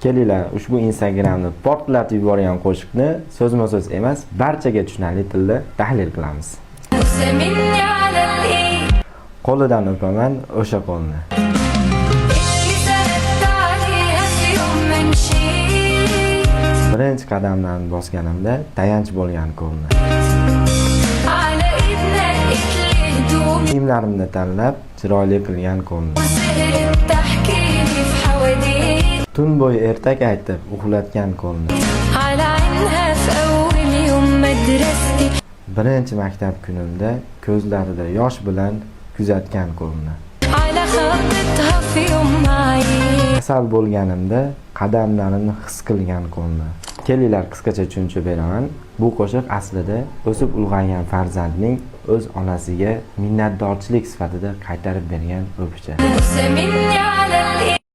Kelinglar, ushbu Instagramni portlatib yuborgan qo'shiqni so'zma-so'z emas, barchaga tushunarli tilda tahlil qilamiz. Qo'lidan o'paman o'sha qo'lni. Birinchi qadamlarni bosganimda tayanch bo'lgan qo'lni. Kiyimlarimni tanlab, chiroyli qilgan qo'lni. Tun bo'yi ertak aytib uxlatgan qo'lni. Birinchi maktab kunimda ko'zlarida yosh bilan kuzatgan qo'lni. Kasal bo'lganimda qadamlarimni his qilgan qo'lni. Kelinglar, qisqacha tushuncha beraman. Bu qo'shiq aslida o'sib ulg'aygan farzandning o'z onasiga minnatdorchilik sifatida qaytarib bergan o'picha.